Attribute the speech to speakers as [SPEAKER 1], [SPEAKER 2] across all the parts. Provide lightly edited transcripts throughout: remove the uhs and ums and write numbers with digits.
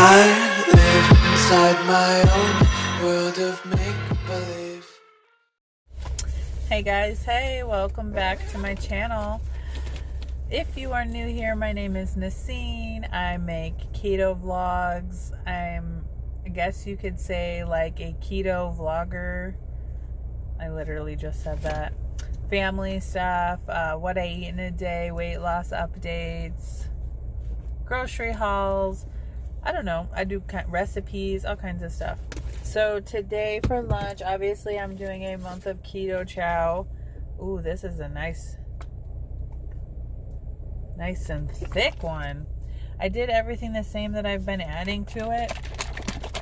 [SPEAKER 1] I live inside my own world of make-believe.
[SPEAKER 2] Hey guys, hey, welcome back to my channel. If you are new here, my name is Nacine. I make keto vlogs. I guess you could say like a keto vlogger. I literally just said that. Family stuff, what I eat in a day, weight loss updates, grocery hauls. I don't know. I do recipes, all kinds of stuff. So today for lunch, obviously I'm doing a month of Keto Chow. Ooh, this is a nice and thick one. I did everything the same that I've been adding to it,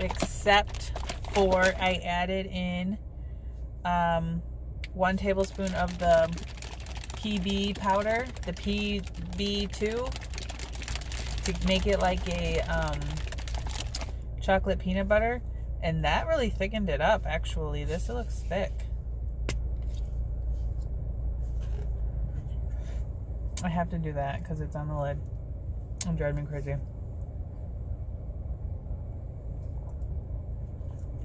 [SPEAKER 2] except for I added in 1 tablespoon of the PB powder, the PB2, to make it like a chocolate peanut butter, and that really thickened it up. Actually, this looks thick. I have to do that because it's on the lid. It'll drive me crazy.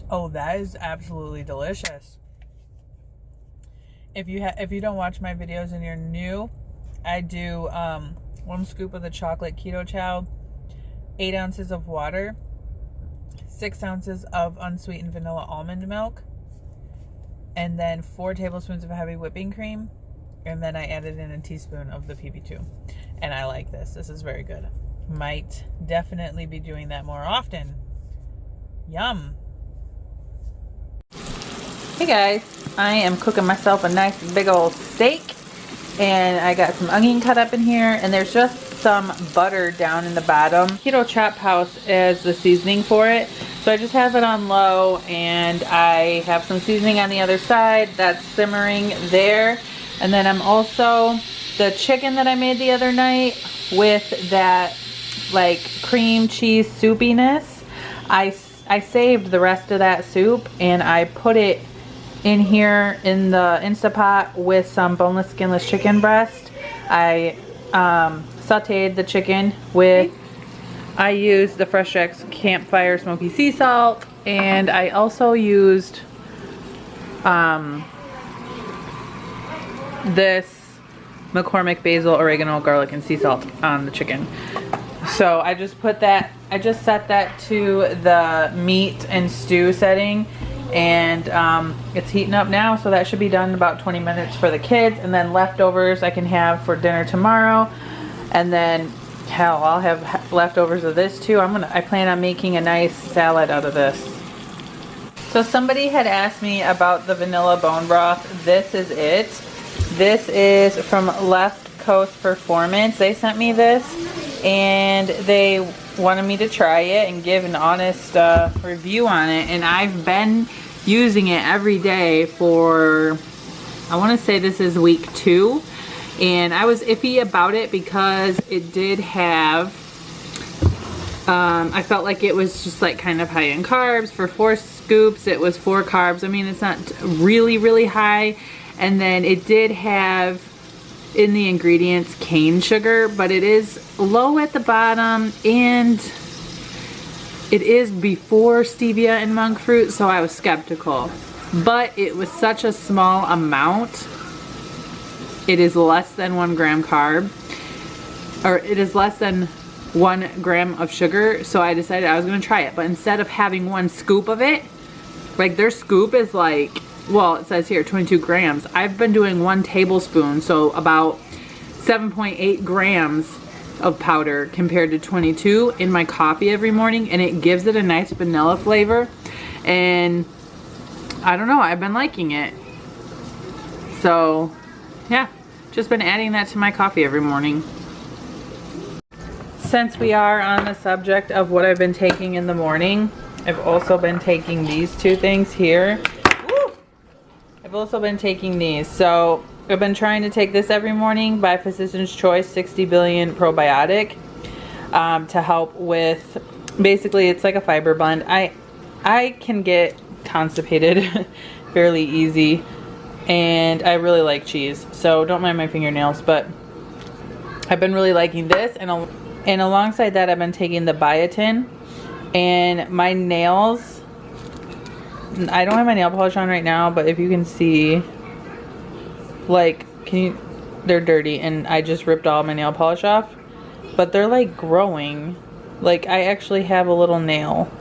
[SPEAKER 2] Oh, that is absolutely delicious. If you don't watch my videos and you're new, I do 1 scoop of the chocolate Keto Chow, 8 ounces of water, 6 ounces of unsweetened vanilla almond milk, and then 4 tablespoons of heavy whipping cream, and then I added in a teaspoon of the PB2. And I like this. This is very good. Might definitely be doing that more often. Yum. Hey guys, I am cooking myself a nice big old steak, and I got some onion cut up in here, and there's just some butter down in the bottom. Keto Chop House is the seasoning for it, so I just have it on low, and I have some seasoning on the other side that's simmering there. And then I'm also, the chicken that I made the other night with that like cream cheese soupiness, I saved the rest of that soup and I put it in here in the Instapot with some boneless skinless chicken breast. I sauteed the chicken with, I used the Fresh Jax Campfire Smoky Sea Salt, and I also used this McCormick basil, oregano, garlic, and sea salt on the chicken. So I just put that, I just set that to the meat and stew setting, and it's heating up now, so that should be done in about 20 minutes for the kids, and then leftovers I can have for dinner tomorrow. And then hell, I'll have leftovers of this too. I plan on making a nice salad out of this. So somebody had asked me about the vanilla bone broth. This is it. This is from Left Coast Performance. They sent me this and they wanted me to try it and give an honest review on it. And I've been using it every day for, I want to say this is week 2. And I was iffy about it because it did have, I felt like it was just like kind of high in carbs. For 4 scoops, it was 4 carbs. I mean, it's not really, really high. And then it did have in the ingredients cane sugar, but it is low at the bottom, and it is before stevia and monk fruit, so I was skeptical. But it was such a small amount. It is less than 1 gram carb, or it is less than 1 gram of sugar, so I decided I was going to try it. But instead of having 1 scoop of it, like their scoop is like, well, it says here 22 grams. I've been doing 1 tablespoon, so about 7.8 grams of powder compared to 22 in my coffee every morning, and it gives it a nice vanilla flavor. And I don't know, I've been liking it. So yeah, just been adding that to my coffee every morning. Since we are on the subject of what I've been taking in the morning, I've also been taking these 2 things here. I've also been taking these. So I've been trying to take this every morning by Physician's Choice 60 Billion Probiotic to help with, basically it's like a fiber blend. I can get constipated fairly easy, and I really like cheese, so don't mind my fingernails, but I've been really liking this. And alongside that, I've been taking the biotin, And my nails, I don't have my nail polish on right now, but if you can see, like, they're dirty, and I just ripped all my nail polish off, but they're like growing. Like, I actually have a little nail.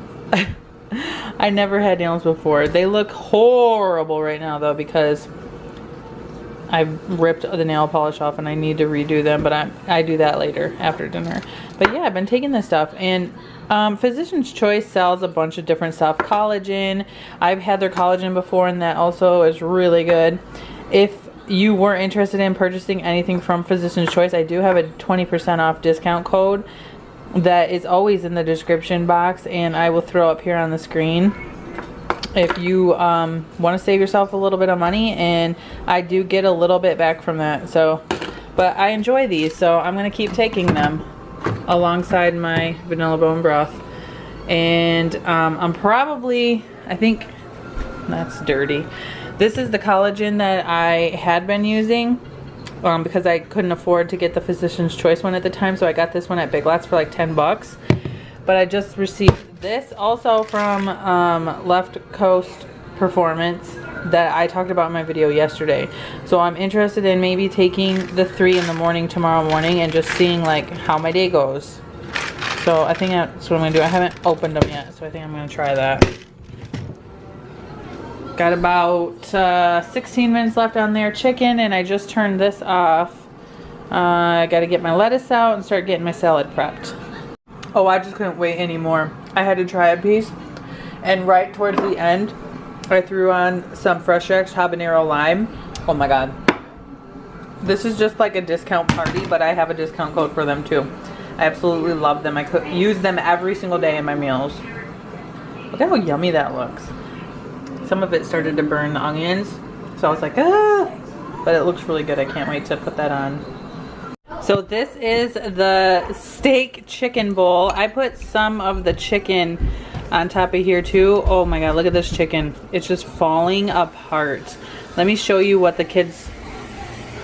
[SPEAKER 2] I never had nails before. They look horrible right now though, because I've ripped the nail polish off and I need to redo them, but I do that later after dinner. But yeah, I've been taking this stuff, and Physician's Choice sells a bunch of different stuff. Collagen, I've had their collagen before, and that also is really good. If you were interested in purchasing anything from Physician's Choice, I do have a 20% off discount code that is always in the description box, and I will throw up here on the screen if you want to save yourself a little bit of money, and I do get a little bit back from that. So, but I enjoy these, so I'm going to keep taking them alongside my vanilla bone broth. And I'm probably, I think that's dirty. This is the collagen that I had been using because I couldn't afford to get the Physician's Choice one at the time, so I got this one at Big Lots for like 10 bucks. But I just received this also from Left Coast Performance that I talked about in my video yesterday. So I'm interested in maybe taking the 3 in the morning tomorrow morning and just seeing like how my day goes. So I think that's what I'm gonna do. I haven't opened them yet, so I think I'm gonna try that. Got about 16 minutes left on their chicken, and I just turned this off. I gotta get my lettuce out and start getting my salad prepped. Oh, I just couldn't wait anymore. I had to try a piece, and right towards the end, I threw on some Fresh Jax habanero lime. Oh my god. This is just like a discount party, but I have a discount code for them too. I absolutely love them. I could use them every single day in my meals. Look at how yummy that looks. Some of it started to burn the onions, so I was like, ah! But it looks really good. I can't wait to put that on. So this is the steak chicken bowl. I put some of the chicken on top of here too. Oh my god, look at this chicken. It's just falling apart. Let me show you what the kids,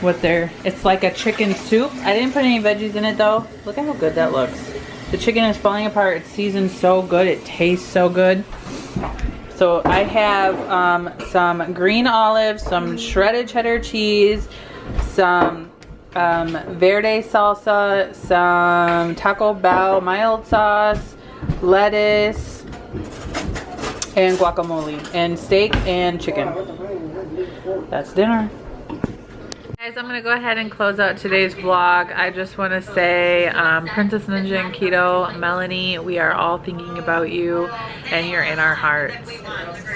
[SPEAKER 2] it's like a chicken soup. I didn't put any veggies in it though. Look at how good that looks. The chicken is falling apart. It's seasoned so good. It tastes so good. So I have some green olives, some shredded cheddar cheese, some verde salsa, some Taco Bell mild sauce, lettuce, and guacamole, and steak and chicken. That's dinner. Guys, I'm gonna go ahead and close out today's vlog. I just want to say, Princess Ninja and Keto, Melanie, we are all thinking about you, and you're in our hearts.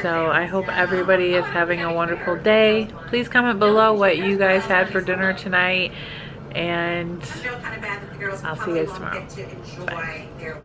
[SPEAKER 2] So I hope everybody is having a wonderful day. Please comment below what you guys had for dinner tonight, and I'll see you guys tomorrow. Bye.